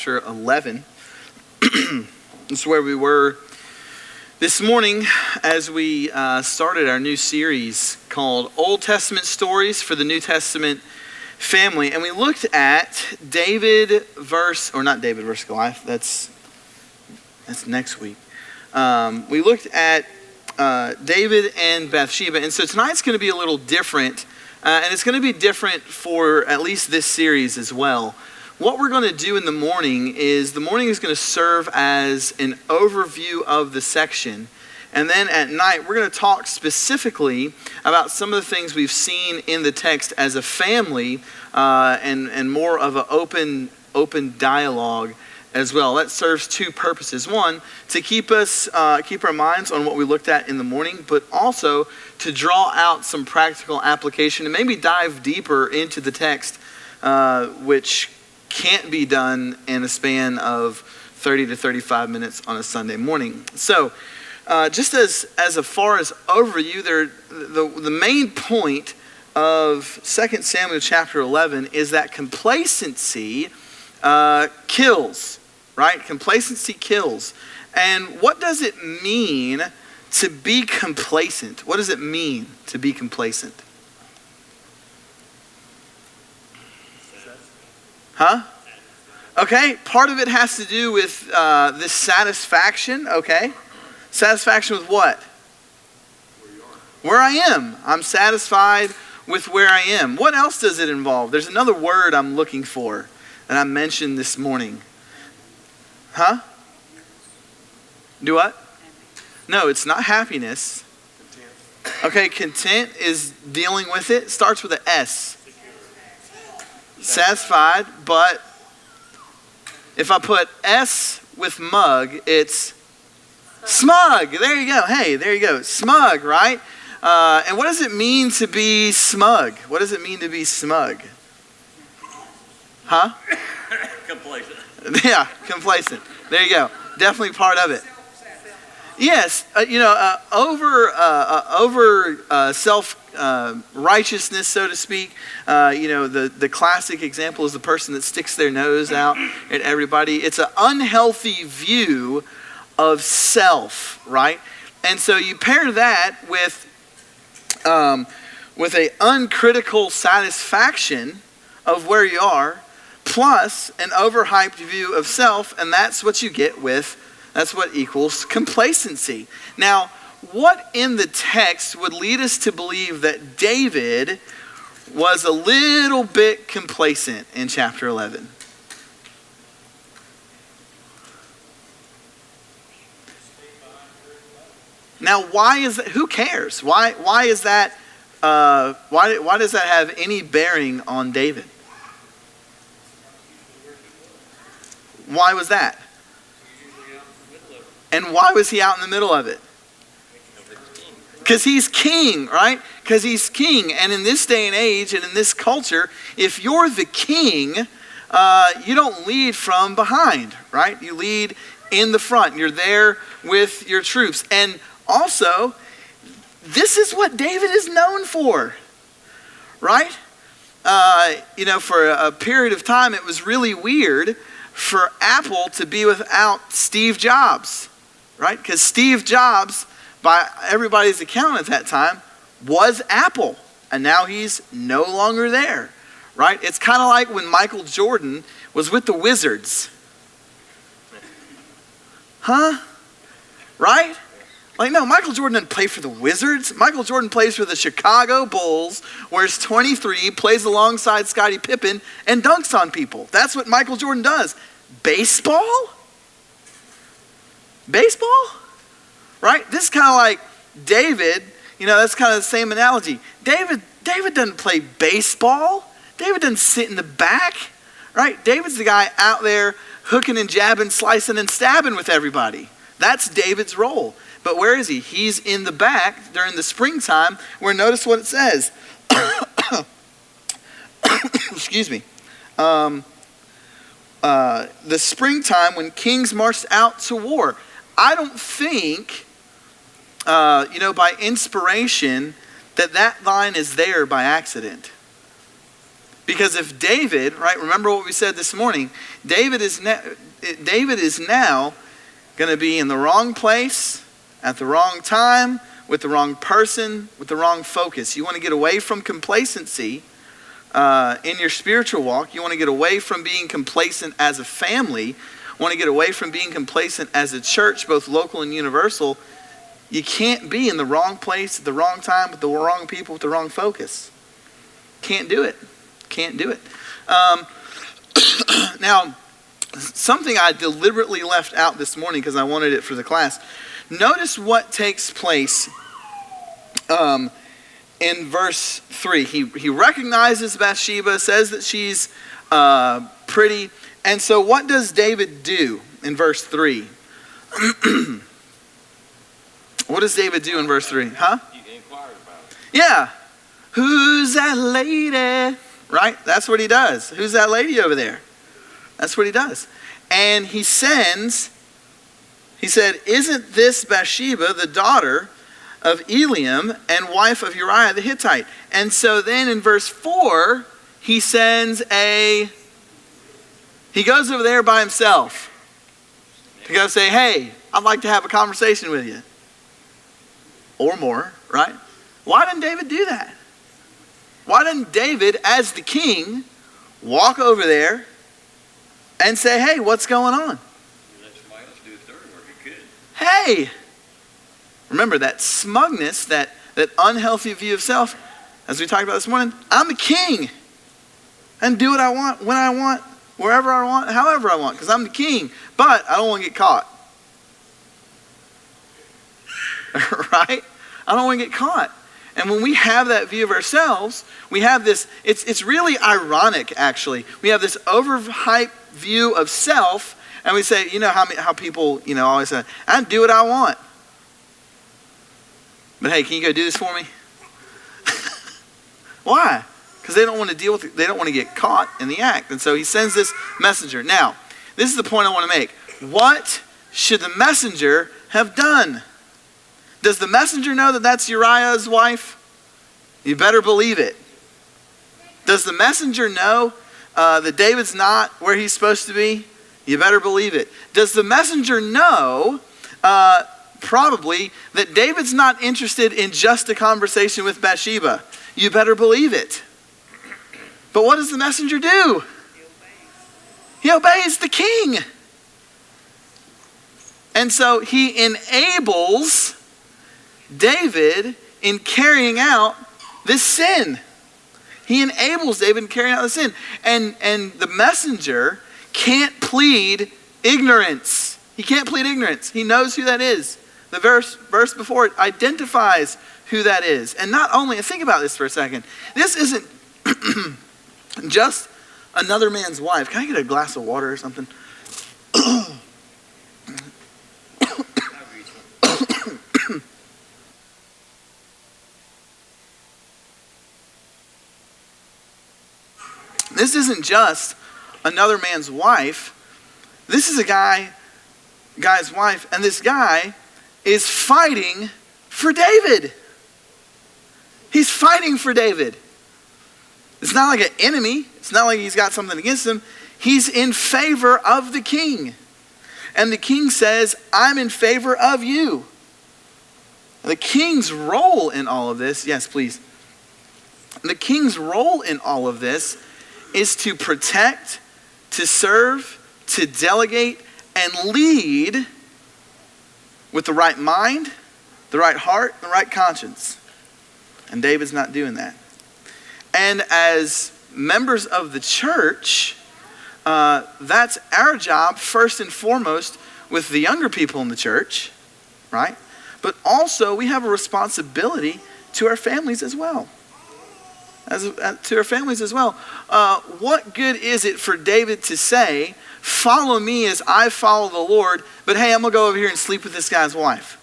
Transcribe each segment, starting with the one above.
chapter 11. This is where we were this morning as we started our new series called Old Testament Stories for the New Testament Family. And we looked at David versus Goliath. That's next week. We looked at David and Bathsheba. And so tonight's going to be a little different. And it's going to be different for at least this series as well. What we're going to do in the morning is going to serve as an overview of the section. And then at night, we're going to talk specifically about some of the things we've seen in the text as a family and more of an open dialogue as well. That serves two purposes. One, to keep our minds on what we looked at in the morning, but also to draw out some practical application and maybe dive deeper into the text, which can't be done in a span of 30 to 35 minutes on a Sunday morning. So, just as far as overview, the main point of 2 Samuel chapter 11 is that complacency kills. Right? Complacency kills. And what does it mean to be complacent? What does it mean to be complacent? Huh? Okay, part of it has to do with this satisfaction, okay? Satisfaction with what? Where I am. I'm satisfied with where I am. What else does it involve? There's another word I'm looking for that I mentioned this morning. Huh? Do what? No, it's not happiness. Okay, content is dealing with it. Starts with an S. Satisfied, but if I put S with mug, it's smug. There you go. Hey, there you go. Smug, right? And what does it mean to be smug? What does it mean to be smug? Huh? Complacent. Yeah, complacent. There you go. Definitely part of it. Yes, over self-righteousness, so to speak. The classic example is the person that sticks their nose out at everybody. It's an unhealthy view of self, right? And so you pair that with a uncritical satisfaction of where you are, plus an overhyped view of self, and that's what you get that's what equals complacency. Now, what in the text would lead us to believe that David was a little bit complacent in chapter 11? Now, why is that? Who cares? Why is that? Why does that have any bearing on David? Why was that? And why was he out in the middle of it? Because he's king, right? Because he's king. And in this day and age and in this culture, if you're the king, you don't lead from behind, right? You lead in the front. You're there with your troops. And also, this is what David is known for, right? For a period of time, it was really weird for Apple to be without Steve Jobs, right? Because Steve Jobs, by everybody's account at that time, was Apple. And now he's no longer there, right? It's kind of like when Michael Jordan was with the Wizards. Huh? Right? Like, no, Michael Jordan didn't play for the Wizards. Michael Jordan plays for the Chicago Bulls, wears 23, plays alongside Scottie Pippen, and dunks on people. That's what Michael Jordan does. Baseball? Baseball? Right? This is kind of like David. That's kind of the same analogy. David doesn't play baseball. David doesn't sit in the back. Right? David's the guy out there hooking and jabbing, slicing and stabbing with everybody. That's David's role. But where is he? He's in the back during the springtime, where notice what it says. Excuse me. The springtime when kings marched out to war. I don't think, by inspiration, that line is there by accident. Because if David, right, remember what we said this morning, David is now going to be in the wrong place, at the wrong time, with the wrong person, with the wrong focus. You want to get away from complacency in your spiritual walk. You want to get away from being complacent as a family. You want to get away from being complacent as a church, both local and universal. You can't be in the wrong place at the wrong time with the wrong people with the wrong focus. Can't do it. Can't do it. Now, something I deliberately left out this morning because I wanted it for the class. Notice what takes place in verse 3. He recognizes Bathsheba, says that she's pretty. And so what does David do in verse 3? What does David do in verse 3? Huh? He inquired about it. Yeah. Who's that lady? Right? That's what he does. Who's that lady over there? That's what he does. And he said, isn't this Bathsheba the daughter of Eliam and wife of Uriah the Hittite? And so then in verse 4, he goes over there by himself to go say, hey, I'd like to have a conversation with you. Or more, right? Why didn't David do that? Why didn't David, as the king, walk over there and say, hey, what's going on? Let somebody else do the dirty work. He could. Hey! Remember that smugness, that unhealthy view of self, as we talked about this morning. I'm the king. And do what I want, when I want, wherever I want, however I want, because I'm the king. But I don't want to get caught. Right? I don't want to get caught. And when we have that view of ourselves, we have this, it's really ironic, actually. We have this overhyped view of self, and we say, you know how people, always say, I do what I want. But hey, can you go do this for me? Why? Because they don't want to deal with it. They don't want to get caught in the act. And so he sends this messenger. Now, this is the point I want to make. What should the messenger have done? Does the messenger know that that's Uriah's wife? You better believe it. Does the messenger know that David's not where he's supposed to be? You better believe it. Does the messenger know, probably, that David's not interested in just a conversation with Bathsheba? You better believe it. But what does the messenger do? He obeys the king. And so he enables David in carrying out this sin. He enables David in carrying out the sin. And the messenger can't plead ignorance. He can't plead ignorance. He knows who that is. The verse before it identifies who that is. And not only, and think about this for a second, this isn't just another man's wife. Can I get a glass of water or something? This isn't just another man's wife. This is a guy's wife, and this guy is fighting for David. He's fighting for David. It's not like an enemy. It's not like he's got something against him. He's in favor of the king. And the king says, I'm in favor of you. The king's role in all of this, yes, please. The king's role in all of this is to protect, to serve, to delegate, and lead with the right mind, the right heart, the right conscience. And David's not doing that. And as members of the church, that's our job first and foremost with the younger people in the church, right? But also we have a responsibility to our families as well. To our families as well. What good is it for David to say, follow me as I follow the Lord, but hey, I'm going to go over here and sleep with this guy's wife?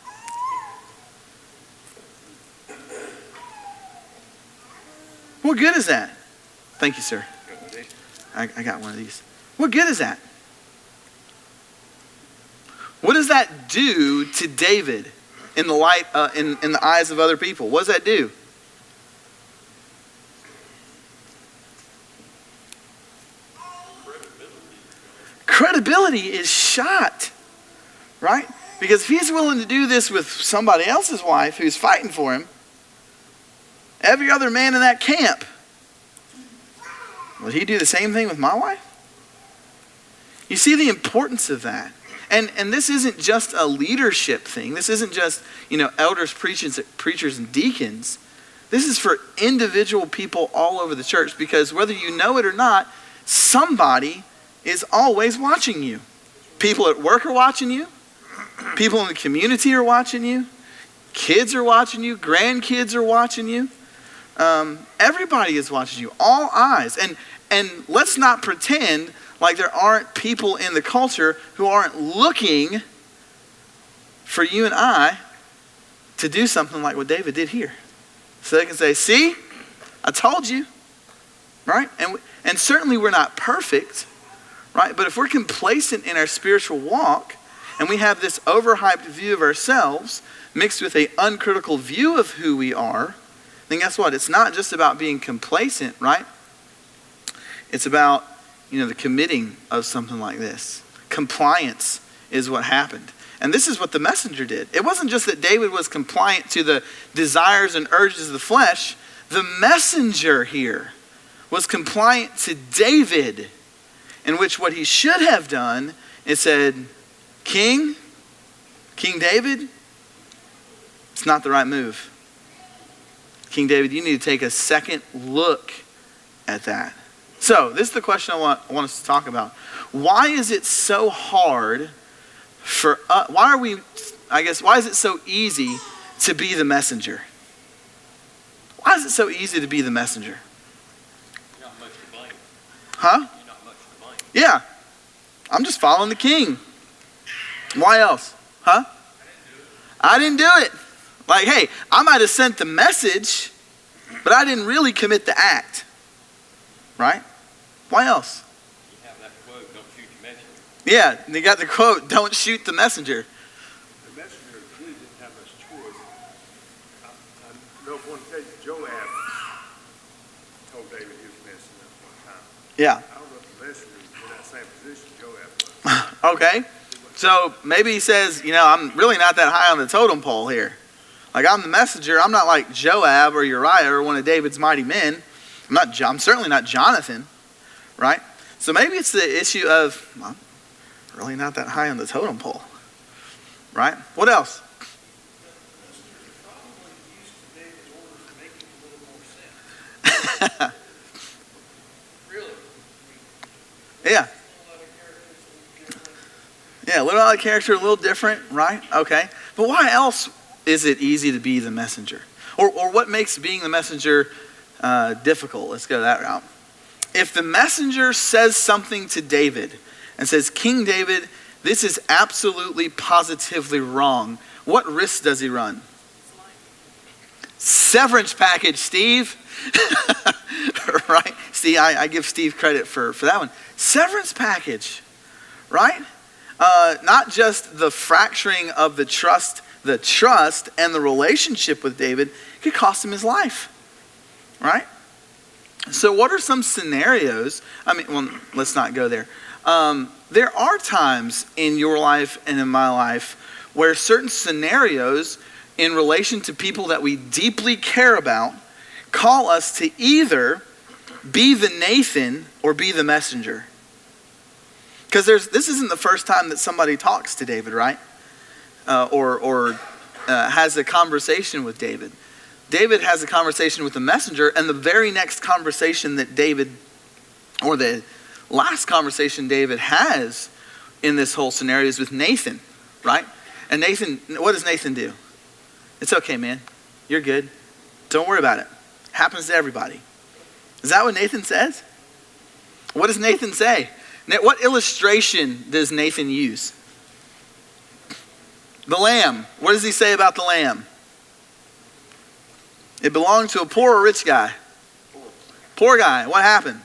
What good is that? Thank you, sir. I got one of these. What good is that? What does that do to David in the light, in the eyes of other people? What does that do? credibility is shot, right? Because if he's willing to do this with somebody else's wife who's fighting for him, every other man in that camp, would he do the same thing with my wife? You see the importance of that. And this isn't just a leadership thing. This isn't just, elders, preachers, and deacons. This is for individual people all over the church, because whether you know it or not, somebody is always watching you. People at work are watching you. People in the community are watching you. Kids are watching you. Grandkids are watching you. Everybody is watching you. All eyes. And let's not pretend like there aren't people in the culture who aren't looking for you and I to do something like what David did here. So they can say, see, I told you, right? And certainly we're not perfect, right? But if we're complacent in our spiritual walk and we have this overhyped view of ourselves mixed with an uncritical view of who we are, then guess what? It's not just about being complacent, right? It's about, the committing of something like this. Compliance is what happened. And this is what the messenger did. It wasn't just that David was compliant to the desires and urges of the flesh. The messenger here was compliant to David, in which what he should have done is said, King David, it's not the right move. King David, you need to take a second look at that. So, this is the question I want us to talk about. Why is it so hard for us? Why is it so easy to be the messenger? Why is it so easy to be the messenger? You're not much to blame. Huh? You're not much to blame. Yeah. I'm just following the king. Why else? Huh? I didn't do it. Like, hey, I might have sent the message, but I didn't really commit the act. Right? Why else? You have that quote, don't shoot the messenger. Yeah, they got the quote, don't shoot the messenger. The messenger really didn't have much choice. I know of one case, Joab told David he was messing up one time. Yeah. I don't know if the messenger was in that same position Joab was. Okay. So maybe he says, I'm really not that high on the totem pole here. Like, I'm the messenger. I'm not like Joab or Uriah or one of David's mighty men. I'm certainly not Jonathan, right? So maybe it's the issue of, I'm really not that high on the totem pole, right? What else? Yeah. Yeah, a little out of character, a little different, right? Okay. But why else is it easy to be the messenger? Or what makes being the messenger difficult? Let's go that route. If the messenger says something to David and says, King David, this is absolutely positively wrong, what risk does he run? Severance package, Steve. Right? See, I give Steve credit for that one. Severance package, right? Not just the fracturing of the trust and the relationship with David, it could cost him his life, right? So what are some scenarios? Let's not go there. There are times in your life and in my life where certain scenarios in relation to people that we deeply care about call us to either be the Nathan or be the messenger. Because this isn't the first time that somebody talks to David, right? Or has a conversation with David. David has a conversation with the messenger, and the very next conversation that David, or the last conversation David has in this whole scenario is with Nathan, right? And Nathan, what does Nathan do? It's okay, man. You're good. Don't worry about it. Happens to everybody. Is that what Nathan says? What does Nathan say? What illustration does Nathan use? The lamb. What does he say about the lamb? It belonged to a poor or rich guy? Poor guy. What happened?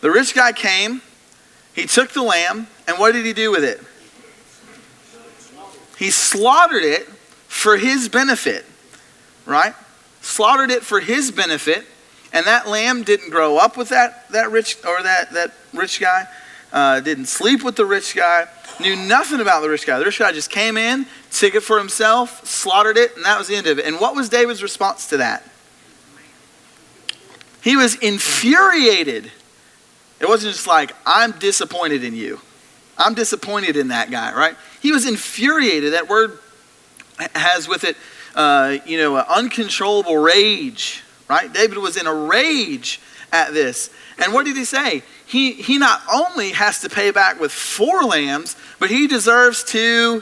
The rich guy came, he took the lamb, and what did he do with it? He slaughtered it for his benefit, right? Slaughtered it for his benefit, And that lamb didn't grow up with that rich guy, didn't sleep with the rich guy, knew nothing about the rich guy. The rich guy just came in, took it for himself, slaughtered it, and that was the end of it. And what was David's response to that? He was infuriated. It wasn't just like, I'm disappointed in you. I'm disappointed in that guy, right? He was infuriated. That word has with it, an uncontrollable rage, right? David was in a rage at this. And what did he say? He not only has to pay back with 4 lambs, but he deserves to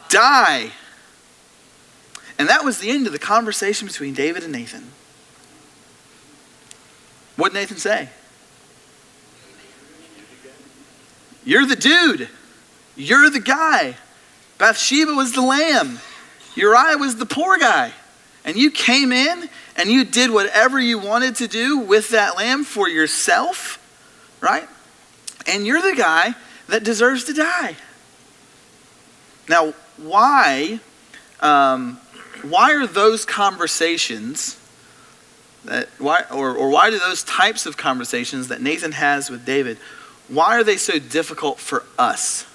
die. And that was the end of the conversation between David and Nathan. What did Nathan say? You're the dude. You're the guy. Bathsheba was the lamb. Uriah was the poor guy. And you came in and you did whatever you wanted to do with that lamb for yourself, right? And you're the guy that deserves to die. Now, why are those conversations why do those types of conversations that Nathan has with David, why are they so difficult for us?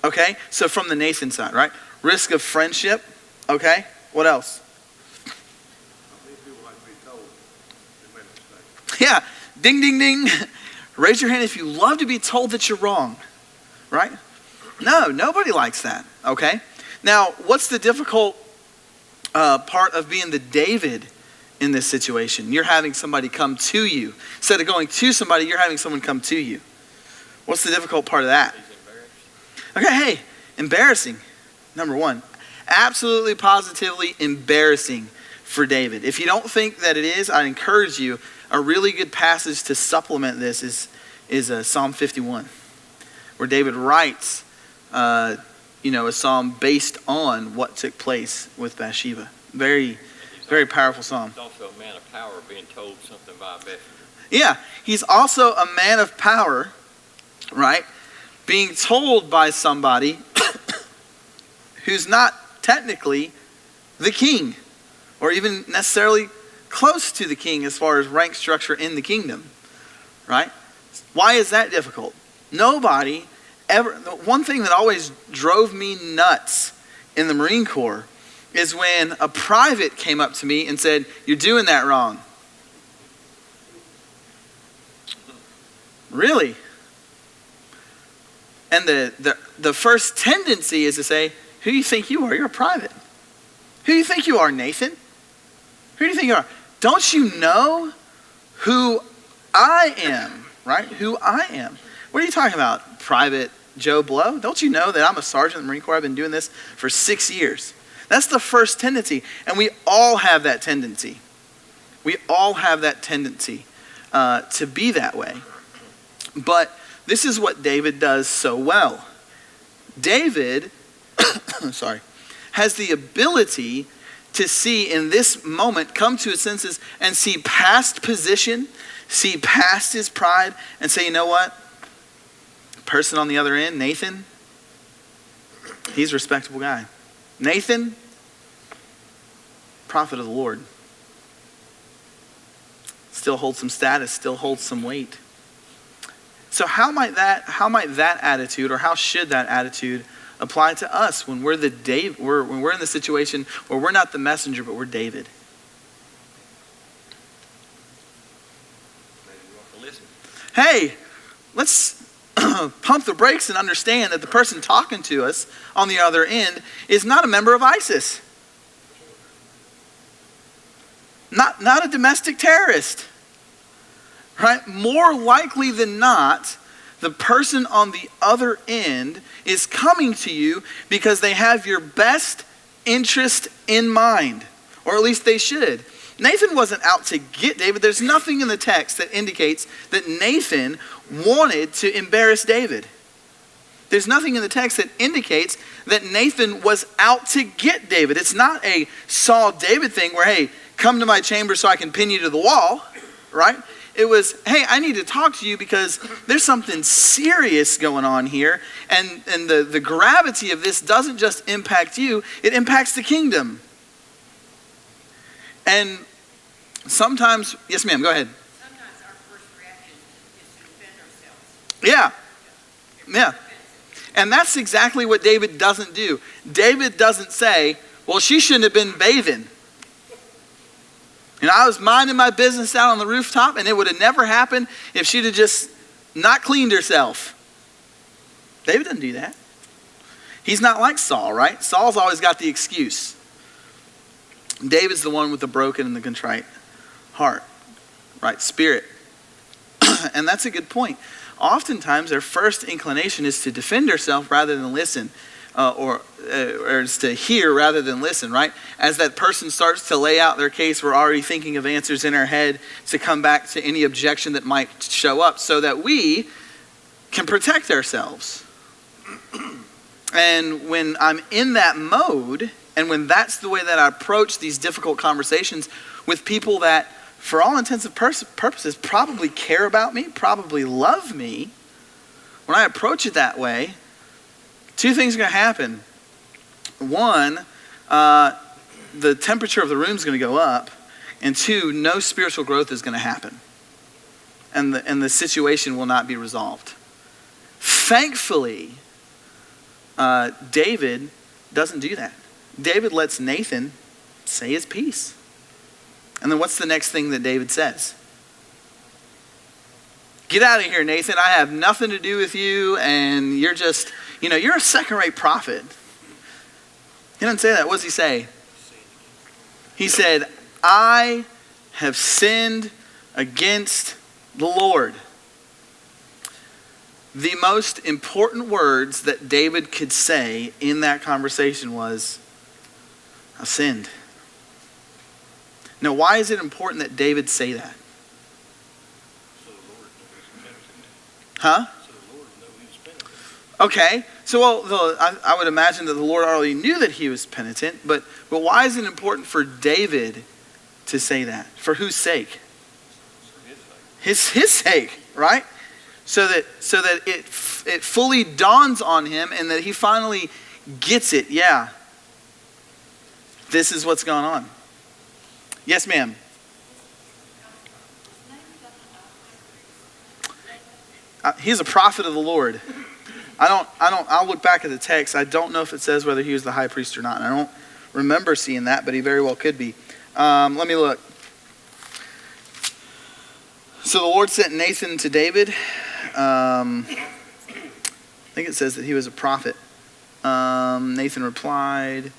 Okay, so from the Nathan side, right? Risk of friendship. Okay, what else? People like to be told they made a mistake. Yeah, ding, ding, ding. Raise your hand if you love to be told that you're wrong, right? No, nobody likes that, okay? Now, what's the difficult part of being the David in this situation? You're having somebody come to you. Instead of going to somebody, you're having someone come to you. What's the difficult part of that? Okay, hey, embarrassing. Number one, absolutely positively embarrassing for David. If you don't think that it is, I encourage you, a really good passage to supplement this is Psalm 51, where David writes a psalm based on what took place with Bathsheba. Very, very powerful psalm. He's also a man of power, being told something by a messenger. Yeah, he's also a man of power, right? Being told by somebody who's not technically the king, or even necessarily close to the king as far as rank structure in the kingdom, right? Why is that difficult? Nobody ever, the one thing that always drove me nuts in the Marine Corps is when a private came up to me and said, "You're doing that wrong." Really? And the first tendency is to say, "Who do you think you are? You're a private. Who do you think you are, Nathan? Who do you think you are? Don't you know who I am?" Right? Who I am. What are you talking about, Private Joe Blow? Don't you know that I'm a sergeant in the Marine Corps? I've been doing this for 6 years. That's the first tendency. And we all have that tendency. We all have that tendency to be that way. But this is what David does so well. David, has the ability to see in this moment, come to his senses and see past position, see past his pride, and say, you know what? Person on the other end, Nathan, he's a respectable guy. Nathan, prophet of the Lord. Still holds some status, still holds some weight. So how might that attitude, or how should that attitude apply to us when we're when we're in the situation where we're not the messenger, but we're David? Hey, let's pump the brakes and understand that the person talking to us on the other end is not a member of ISIS. Not a domestic terrorist. Right? More likely than not, the person on the other end is coming to you because they have your best interest in mind. Or at least they should. Nathan wasn't out to get David. There's nothing in the text that indicates that Nathan wanted to embarrass David. There's nothing in the text that indicates that Nathan was out to get David. It's not a Saul David thing where, hey, come to my chamber so I can pin you to the wall, right? It was, hey, I need to talk to you because there's something serious going on here. And the gravity of this doesn't just impact you, it impacts the kingdom. And sometimes, yes ma'am, go ahead. Sometimes our first reaction is to defend ourselves. Yeah. And that's exactly what David doesn't do. David doesn't say, well, she shouldn't have been bathing. I was minding my business out on the rooftop, and it would have never happened if she'd have just not cleaned herself. David doesn't do that. He's not like Saul, right? Saul's always got the excuse. David's the one with the broken and the contrite heart, right? Spirit. And that's a good point. Oftentimes, their first inclination is to defend herself rather than listen, or is to hear rather than listen, right? As that person starts to lay out their case, we're already thinking of answers in our head to come back to any objection that might show up so that we can protect ourselves. And when I'm in that mode, and when that's the way that I approach these difficult conversations with people that, for all intents and purposes, probably care about me, probably love me, when I approach it that way, two things are going to happen. One, the temperature of the room is going to go up. And two, no spiritual growth is going to happen. And the situation will not be resolved. Thankfully, David doesn't do that. David lets Nathan say his piece. And then what's the next thing that David says? Get out of here, Nathan. I have nothing to do with you, and you're just, you're a second-rate prophet. He doesn't say that. What does he say? He said, I have sinned against the Lord. The most important words that David could say in that conversation was, I've sinned. Now, why is it important that David say that? So the Lord knows he's penitent. Huh? So the Lord knows he's penitent. Okay. So, I would imagine that the Lord already knew that he was penitent, but why is it important for David to say that? For whose sake? For his sake. His sake, right? So that it fully dawns on him and that he finally gets it. Yeah. This is what's going on. Yes, ma'am. He's a prophet of the Lord. I'll look back at the text. I don't know if it says whether he was the high priest or not. And I don't remember seeing that, but he very well could be. Let me look. So the Lord sent Nathan to David. I think it says that he was a prophet. Nathan replied,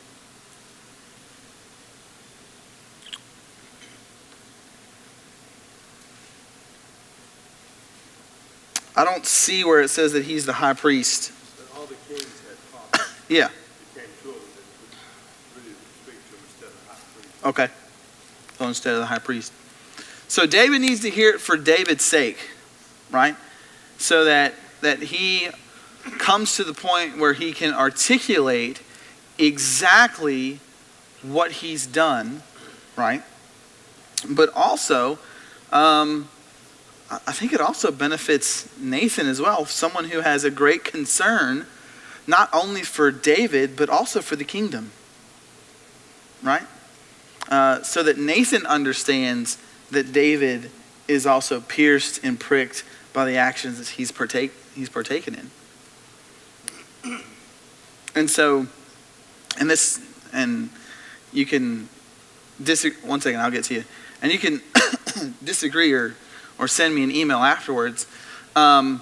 I don't see where it says that he's the high priest. But all the kings had prophets. Yeah. They came to him and really speak to him instead of the high priest. Okay. So instead of the high priest. So David needs to hear it for David's sake, right? So that he comes to the point where he can articulate exactly what he's done, right? But also, I think it also benefits Nathan as well, someone who has a great concern, not only for David, but also for the kingdom, right? So that Nathan understands that David is also pierced and pricked by the actions that he's partaken in. And so, and you can disagree. One second, I'll get to you. And you can disagree or send me an email afterwards. There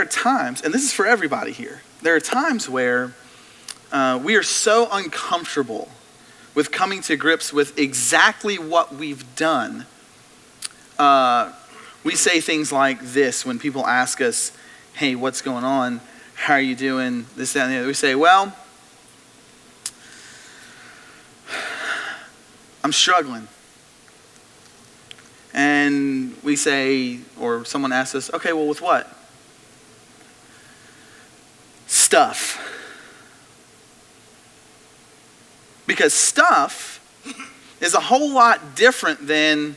are times, and this is for everybody here, there are times where we are so uncomfortable with coming to grips with exactly what we've done. We say things like this when people ask us, hey, what's going on? How are you doing? This, that, and the other. We say, well, I'm struggling. And we say, or someone asks us, okay, well, with what? Stuff. Because stuff is a whole lot different than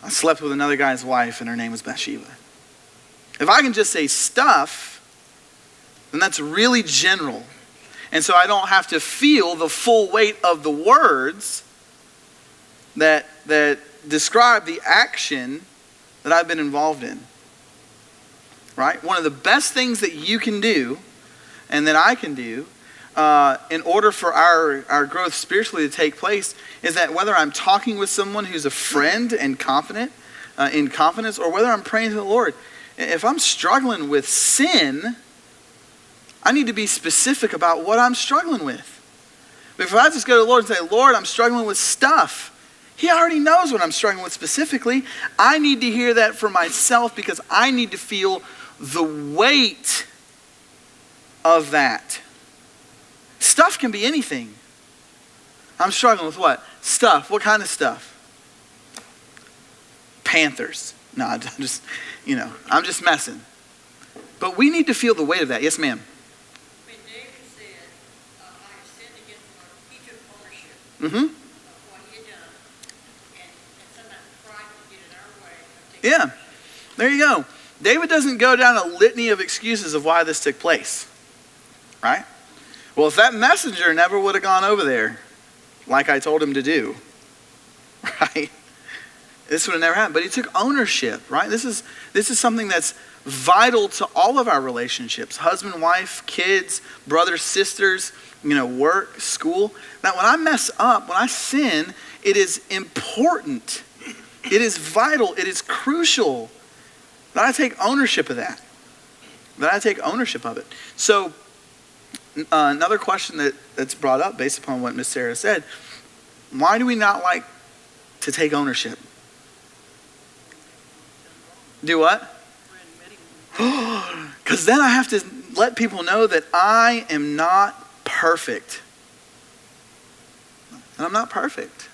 I slept with another guy's wife and her name was Bathsheba. If I can just say stuff, then that's really general. And so I don't have to feel the full weight of the words that describe the action that I've been involved in. Right? One of the best things that you can do and that I can do in order for our growth spiritually to take place is that whether I'm talking with someone who's a friend and confident, in confidence, or whether I'm praying to the Lord, if I'm struggling with sin, I need to be specific about what I'm struggling with. But if I just go to the Lord and say, Lord, I'm struggling with stuff, He already knows what I'm struggling with specifically. I need to hear that for myself because I need to feel the weight of that. Stuff can be anything. I'm struggling with what? Stuff. What kind of stuff? Panthers. No, I'm just messing. But we need to feel the weight of that. Yes, ma'am. When David said, I have sinned against the Lord, he took ownership Mm-hmm. of what he had done. And sometimes pride can get in our way of taking Yeah. There you go. David doesn't go down a litany of excuses of why this took place. Right? Well, if that messenger never would have gone over there like I told him to do, right? This would have never happened. But he took ownership, right? This is something that's vital to all of our relationships. Husband, wife, kids, brothers, sisters, work, school. Now, when I mess up, when I sin, it is important. It is vital. It is crucial that I take ownership of that. That I take ownership of it. So, another question that's brought up based upon what Miss Sarah said, why do we not like to take ownership? Do what? Because then I have to let people know that I am not perfect. And I'm not perfect.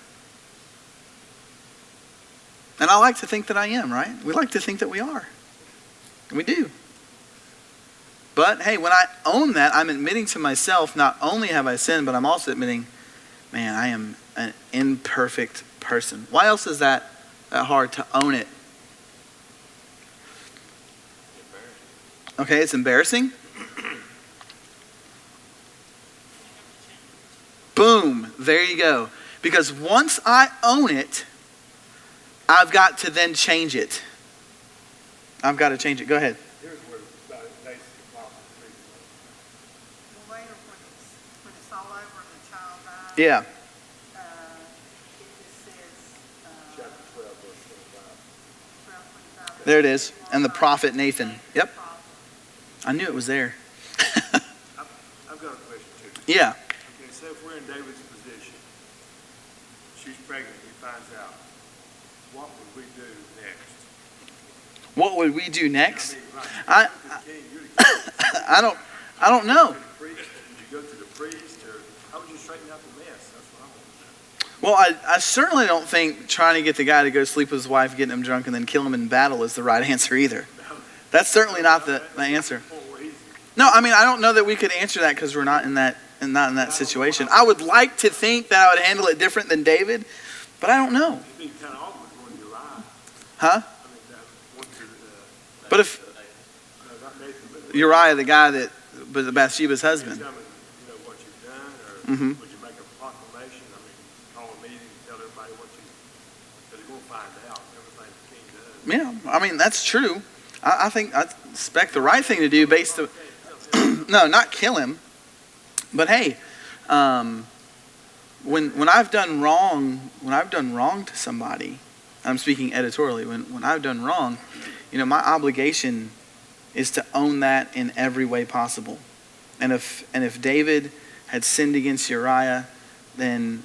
And I like to think that I am, right? We like to think that we are. We do. But hey, when I own that, I'm admitting to myself, not only have I sinned, but I'm also admitting, man, I am an imperfect person. Why else is that hard to own it? Okay, it's embarrassing. Boom, there you go. Because once I own it, I've got to then change it. I've got to change it. Go ahead. Here's where Nathan's problem is. Well, later when it's all over and the child dies, Yeah. it just says, Chapter 12, verse 25. 12:25. There it is. And the prophet Nathan. Yep. I knew it was there. I've got a question too. Yeah. Okay, so if we're in David's position, she's pregnant, he finds out, what would we do next? What would we do next? I I- mean, you're the king. I don't know. Would you go to the priest, or how would you straighten out the mess? That's what I want to know. Well, I certainly don't think trying to get the guy to go sleep with his wife, getting him drunk, and then kill him in battle is the right answer either. That's certainly not the answer. No, I mean, I don't know that we could answer that because we're not in that situation. I would like to think that I would handle it different than David, but I don't know. It'd be kind of awkward going to Uriah. Huh? I mean, one to, But if no, not Nathan, but Uriah, the guy that was Bathsheba's husband. tell me, what you've done, or Mhm. would you make a proclamation? I mean, call a meeting, tell everybody what you, because you're going to find out everything the king does. Yeah, I mean, that's true. I think I expect the right thing to do based on, no, not kill him. But hey, when I've done wrong to somebody, I'm speaking editorially, when I've done wrong, my obligation is to own that in every way possible. And if David had sinned against Uriah, then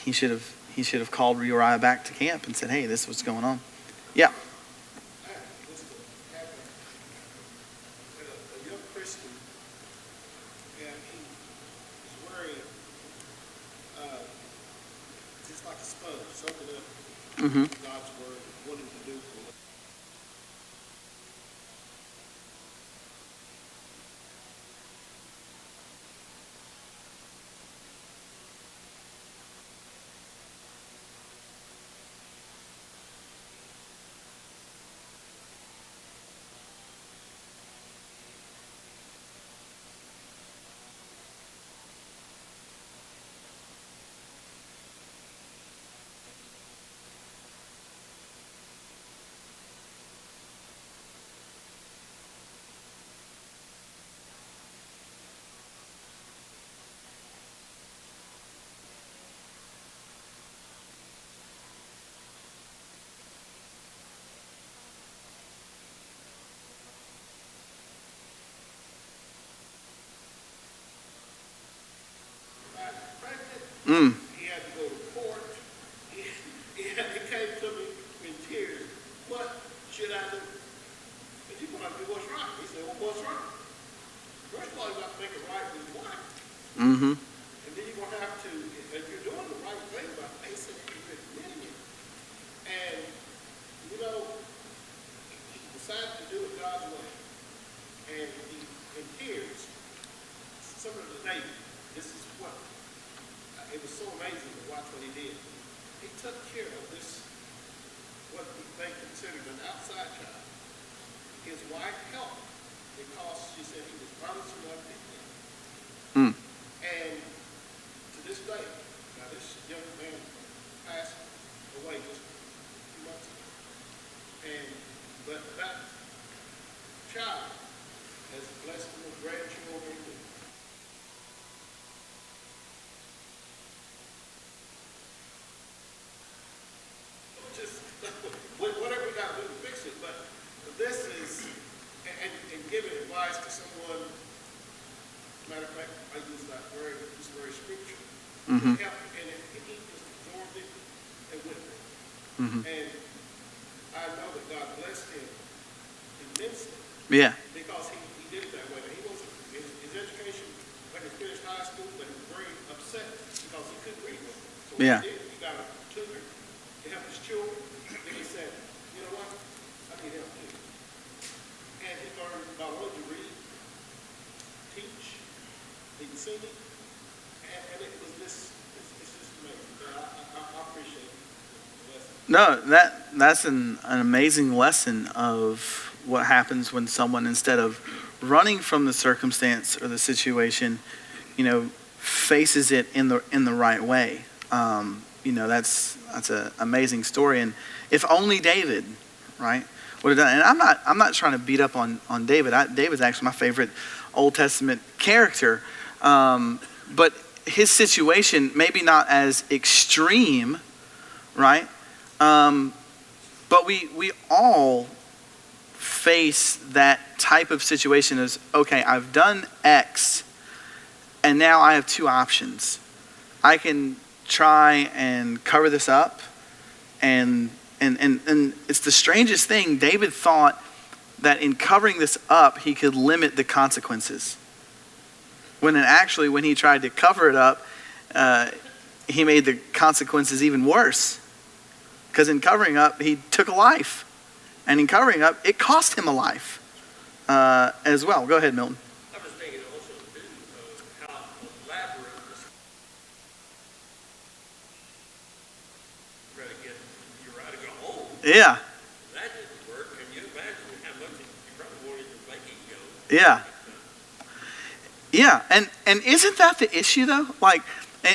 he should have called Uriah back to camp and said, hey, this is what's going on. Yeah. A young Christian, and he was wearing, just like a sponge, soaking up Mm-hmm. God's word, wanting to do for He had to go to court. He came to me in tears. What should I do? And you want to do what's right. He said, well, what's right? First of all, you got to make it right with your wife. Mm-hmm. And then you're going to have to, if you're doing the right thing by facing it, you're admitting it. And, you know, he decided to do it God's way. And he, in tears, some of the day, this is what, it was so amazing to watch what he did. He took care of this, what they considered an outside child. His wife helped because she said he was honest enough to him. Mm. And to this day, now this young man passed away just a few months ago. But that child has blessed him with grandchildren. Just whatever we got to do to fix it. But this is, and giving advice to someone. Matter of fact, I use that word, this very scripture. Mm-hmm. And he just absorbed it and went with it. Mm-hmm. And I know that God blessed him immensely Yeah. because he did it that way. He wasn't, his education, when he finished high school, but he was very upset because he couldn't read. So what Yeah. he did, he got a tutor to help his children. Then he said, you know what, I need help too. And he learned not only to read, teach, he'd sing it, and it was this, it's just amazing. I appreciate the lesson. No, that's an amazing lesson of what happens when someone, instead of running from the circumstance or the situation, faces it in the right way. That's an amazing story. And if only David, right, would have done. And I'm not trying to beat up on David. David's actually my favorite Old Testament character. But his situation, maybe not as extreme, right? But we all face that type of situation as, okay, I've done X, and now I have two options. I can try and cover this up, and it's the strangest thing. David thought that in covering this up, he could limit the consequences. When he tried to cover it up, he made the consequences even worse. Because in covering up, he took a life. And in covering up, it cost him a life as well. Go ahead, Milton. I was thinking also, too, how elaborate this. Rather get Uriah to go home. Yeah. That didn't work. Can you imagine how much you probably wanted to make him go? Yeah. Yeah. And isn't that the issue, though? Like,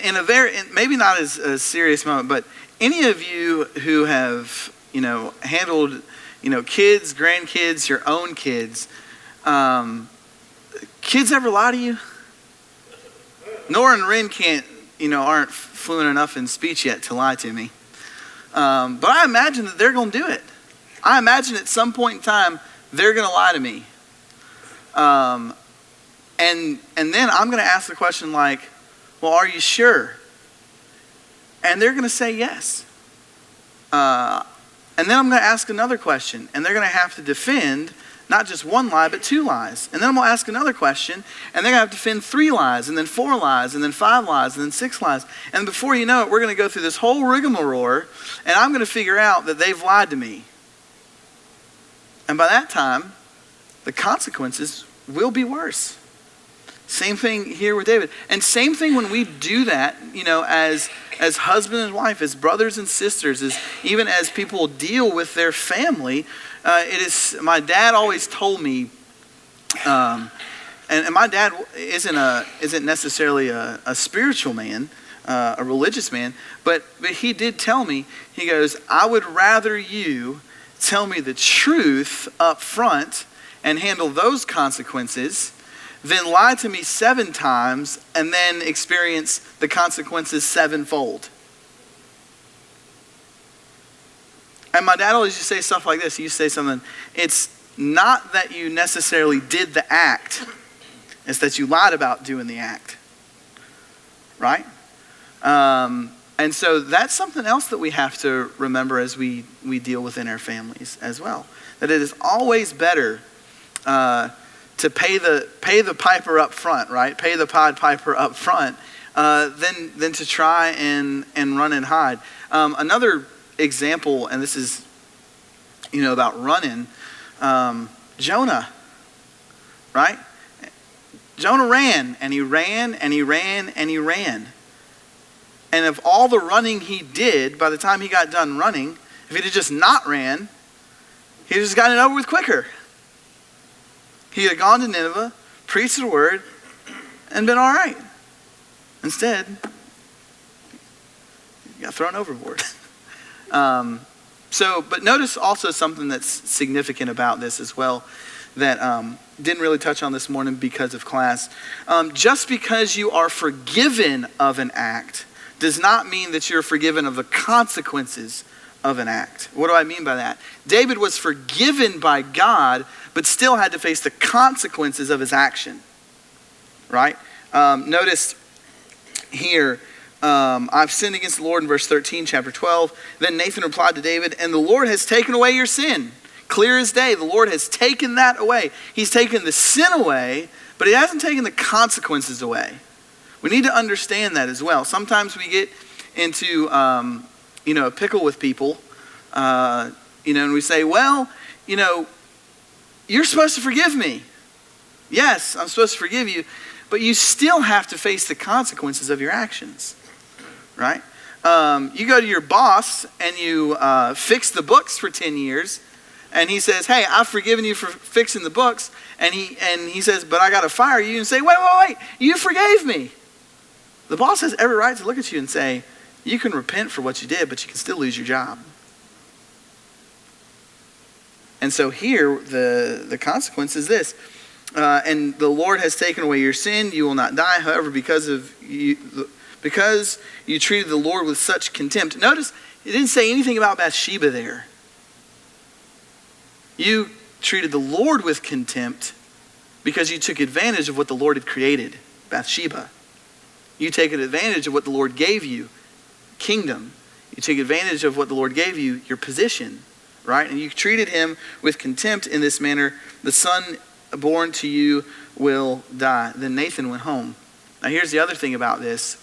in a maybe not as a serious moment, but any of you who have, handled, kids, grandkids, your own kids, kids ever lie to you? Nora and Ren aren't fluent enough in speech yet to lie to me. But I imagine that they're going to do it. I imagine at some point in time, they're going to lie to me. And then I'm going to ask the question like, well, are you sure? And they're going to say yes. And then I'm going to ask another question. And they're going to have to defend not just one lie, but two lies. And then I'm going to ask another question. And they're going to have to defend 3 lies, and then 4 lies, and then 5 lies, and then 6 lies. And before you know it, we're going to go through this whole rigmarole. And I'm going to figure out that they've lied to me. And by that time, the consequences will be worse. Same thing here with David. And same thing when we do that, as husband and wife, as brothers and sisters, even as people deal with their family. My dad always told me, and my dad isn't necessarily a spiritual man, a religious man, but he did tell me, he goes, I would rather you tell me the truth up front and handle those consequences than lie to me 7 times and then experience the consequences 7-fold. And my dad always used to say stuff like this. He used to say something, it's not that you necessarily did the act, it's that you lied about doing the act. Right? And so that's something else that we have to remember as we deal within our families as well. That it is always better to pay the piper up front, right? Pay the Pied Piper up front than to try and run and hide. Another example, and this is about running, Jonah, right? Jonah ran and he ran and he ran and he ran. And of all the running he did, by the time he got done running, if he had just not ran, he'd just gotten it over with quicker. He had gone to Nineveh, preached the word, and been all right. Instead, he got thrown overboard. But notice also something that's significant about this as well that didn't really touch on this morning because of class. Just because you are forgiven of an act does not mean that you're forgiven of the consequences of an act. What do I mean by that? David was forgiven by God, but still had to face the consequences of his action. Right? Notice here, I've sinned against the Lord in verse 13, chapter 12. Then Nathan replied to David, and the Lord has taken away your sin. Clear as day, the Lord has taken that away. He's taken the sin away, but he hasn't taken the consequences away. We need to understand that as well. Sometimes we get into, a pickle with people, and we say, well, you're supposed to forgive me. Yes, I'm supposed to forgive you, but you still have to face the consequences of your actions, right? You go to your boss and you fix the books for 10 years, and he says, hey, I've forgiven you for fixing the books, and he says, but I got to fire you, and say, wait, you forgave me. The boss has every right to look at you and say, you can repent for what you did, but you can still lose your job. And so here, the consequence is this. And the Lord has taken away your sin, you will not die. However, because you treated the Lord with such contempt. Notice, it didn't say anything about Bathsheba there. You treated the Lord with contempt because you took advantage of what the Lord had created, Bathsheba. You take advantage of what the Lord gave you, kingdom. You take advantage of what the Lord gave you, your position, right? And you treated him with contempt in this manner. The son born to you will die. Then Nathan went home. Now here's the other thing about this.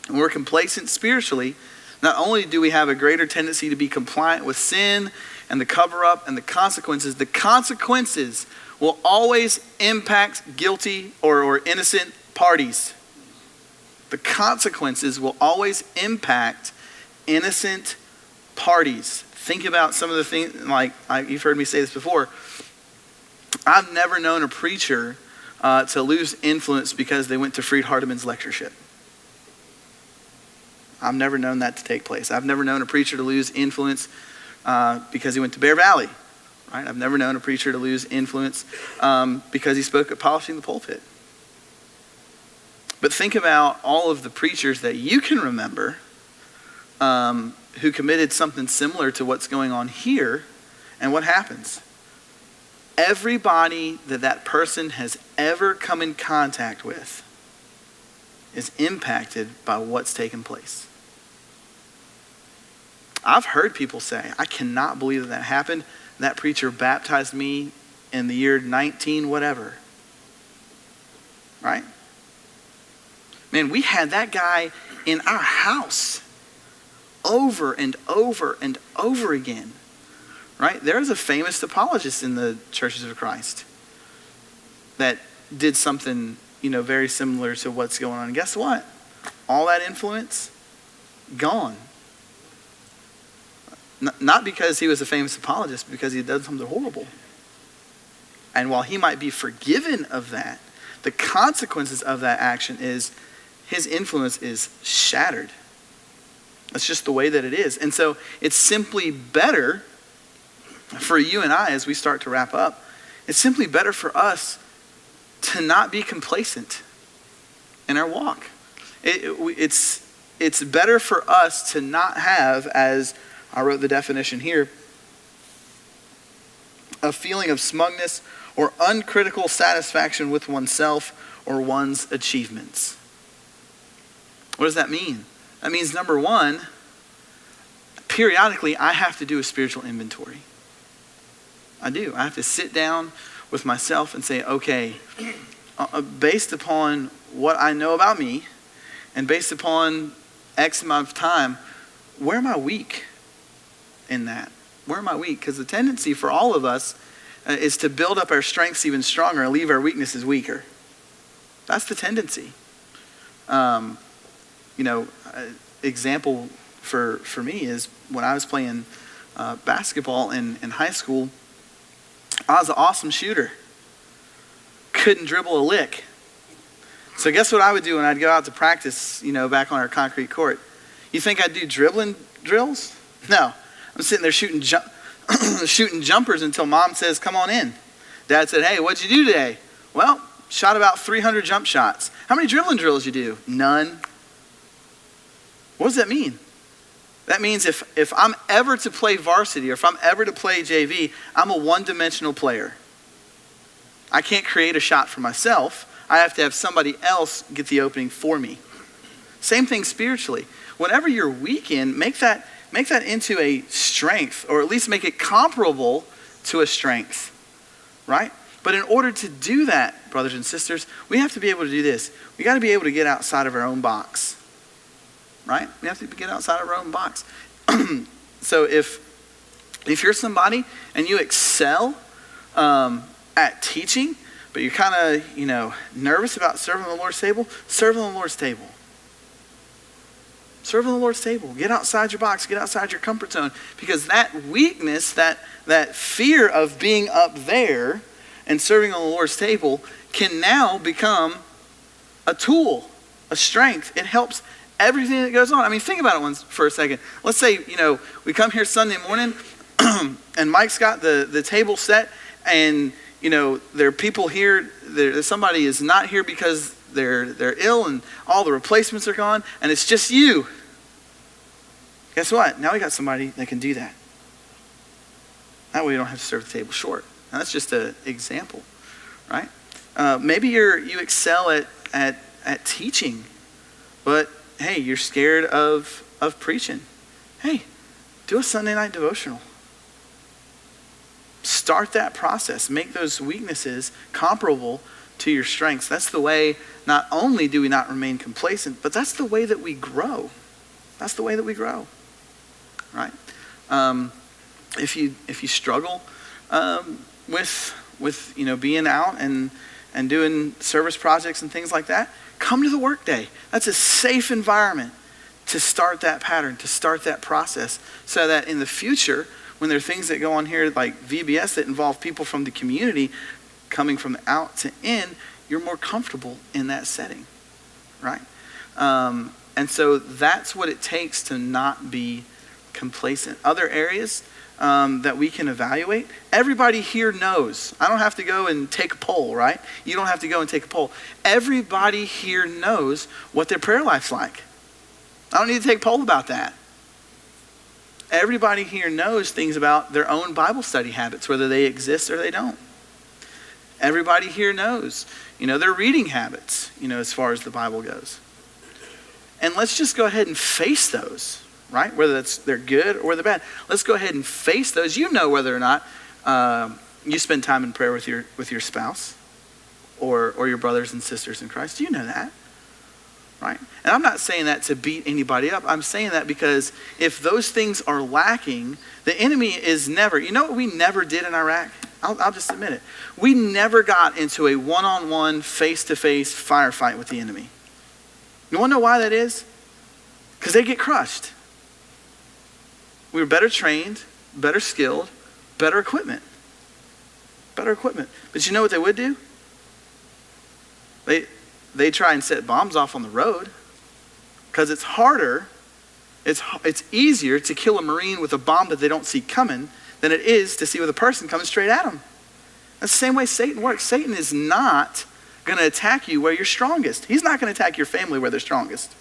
When we're complacent spiritually, not only do we have a greater tendency to be compliant with sin and the cover-up and the consequences will always impact guilty or innocent parties. The consequences will always impact innocent parties. Think about some of the things, you've heard me say this before. I've never known a preacher to lose influence because they went to Freed Hardeman's lectureship. I've never known that to take place. I've never known a preacher to lose influence because he went to Bear Valley. Right? I've never known a preacher to lose influence because he spoke at Polishing the Pulpit. But think about all of the preachers that you can remember who committed something similar to what's going on here, and what happens? Everybody that person has ever come in contact with is impacted by what's taken place. I've heard people say, I cannot believe that happened. That preacher baptized me in the year 19 whatever. Right? Man, we had that guy in our house over and over and over again. Right? There's a famous apologist in the Churches of Christ that did something, very similar to what's going on. And guess what? All that influence, gone. Not because he was a famous apologist, because he had done something horrible. And while he might be forgiven of that, the consequences of that action is his influence is shattered. That's just the way that it is. And so it's simply better for you and I, as we start to wrap up, it's simply better for us to not be complacent in our walk. It's better for us to not have, as I wrote the definition here, a feeling of smugness or uncritical satisfaction with oneself or one's achievements. What does that mean? That means, number one, periodically I have to do a spiritual inventory. I do. I have to sit down with myself and say, okay, based upon what I know about me and based upon X amount of time, where am I weak in that? Where am I weak? Because the tendency for all of us is to build up our strengths even stronger and leave our weaknesses weaker. That's the tendency. Example for me is when I was playing basketball in high school, I was an awesome shooter. Couldn't dribble a lick. So guess what I would do when I'd go out to practice, back on our concrete court? You think I'd do dribbling drills? No. I'm sitting there shooting jumpers until mom says, come on in. Dad said, hey, what'd you do today? Well, shot about 300 jump shots. How many dribbling drills you do? None. What does that mean? That means if I'm ever to play varsity or if I'm ever to play JV, I'm a one-dimensional player. I can't create a shot for myself. I have to have somebody else get the opening for me. Same thing spiritually. Whatever you're weak in, make that into a strength, or at least make it comparable to a strength, right? But in order to do that, brothers and sisters, we have to be able to do this. We got to be able to get outside of our own box, right? We have to get outside of our own box. So if you're somebody and you excel at teaching, but you're kind of, nervous about serving the Lord's table, serve on the Lord's table. Serve on the Lord's table. Get outside your box. Get outside your comfort zone. Because that weakness, that fear of being up there and serving on the Lord's table can now become a tool, a strength. It helps everything that goes on. I mean, think about it for a second. Let's say, we come here Sunday morning and Mike's got the table set and, there are people here, somebody is not here because they're ill and all the replacements are gone and it's just you. Guess what? Now we got somebody that can do that. That way you don't have to serve the table short. Now that's just an example, right? Maybe you excel at teaching, but hey, you're scared of preaching. Hey, do a Sunday night devotional. Start that process. Make those weaknesses comparable to your strengths. That's the way, not only do we not remain complacent, but that's the way that we grow. That's the way that we grow, right? If you struggle with being out and doing service projects and things like that, come to the workday. That's a safe environment to start that pattern, to start that process, so that in the future, when there are things that go on here like VBS that involve people from the community coming from out to in, you're more comfortable in that setting, right? And so that's what it takes to not be complacent. Other areas that we can evaluate, everybody here knows. I don't have to go and take a poll, right? You don't have to go and take a poll. Everybody here knows what their prayer life's like. I don't need to take a poll about that. Everybody here knows things about their own Bible study habits, whether they exist or they don't. Everybody here knows, their reading habits, as far as the Bible goes. And let's just go ahead and face those, right? Whether they're good or they're bad. Let's go ahead and face those. You know whether or not you spend time in prayer with your spouse or your brothers and sisters in Christ. You know that, right? And I'm not saying that to beat anybody up. I'm saying that because if those things are lacking, the enemy is never, what we never did in Iraq? I'll just admit it. We never got into a one-on-one, face-to-face firefight with the enemy. You want to know why that is? Because they get crushed. We were better trained, better skilled, better equipment. Better equipment. But you know what they would do? They try and set bombs off on the road because it's harder, it's easier to kill a Marine with a bomb that they don't see coming than it is to see with a person coming straight at them. That's the same way Satan works. Satan is not going to attack you where you're strongest. He's not going to attack your family where they're strongest.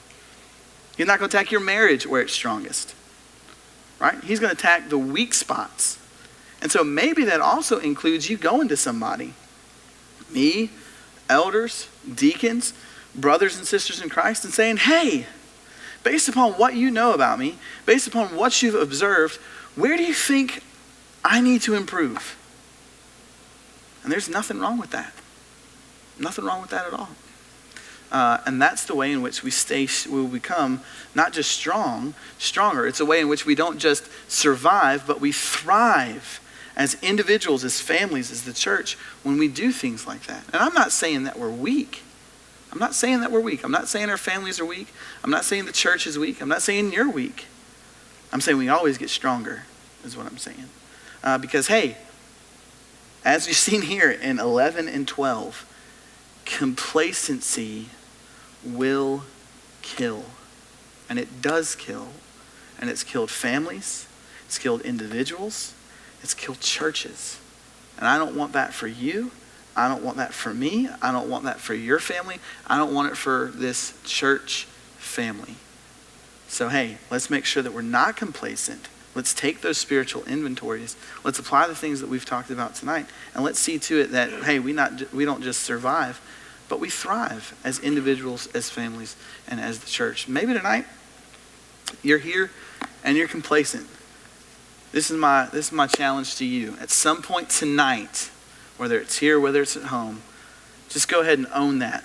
He's not going to attack your marriage where it's strongest. Right? He's going to attack the weak spots. And so maybe that also includes you going to somebody. Me, elders, deacons, brothers and sisters in Christ, and saying, hey, based upon what you know about me, based upon what you've observed, where do you think I need to improve? And there's nothing wrong with that. Nothing wrong with that at all. And that's the way in which we will become not just stronger. It's a way in which we don't just survive, but we thrive as individuals, as families, as the church, when we do things like that. And I'm not saying that we're weak. I'm not saying that we're weak. I'm not saying our families are weak. I'm not saying the church is weak. I'm not saying you're weak. I'm saying we always get stronger, is what I'm saying. Because, hey, as we've seen here in 11 and 12, complacency will kill. And it does kill. And it's killed families. It's killed individuals. It's killed churches. And I don't want that for you. I don't want that for me. I don't want that for your family. I don't want it for this church family. So hey, let's make sure that we're not complacent. Let's take those spiritual inventories. Let's apply the things that we've talked about tonight. And let's see to it that, hey, we don't just survive, but we thrive as individuals, as families, and as the church. Maybe tonight, you're here and you're complacent. This is my challenge to you. At some point tonight, whether it's here, whether it's at home, just go ahead and own that,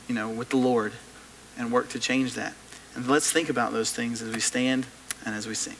with the Lord and work to change that. And let's think about those things as we stand and as we sing.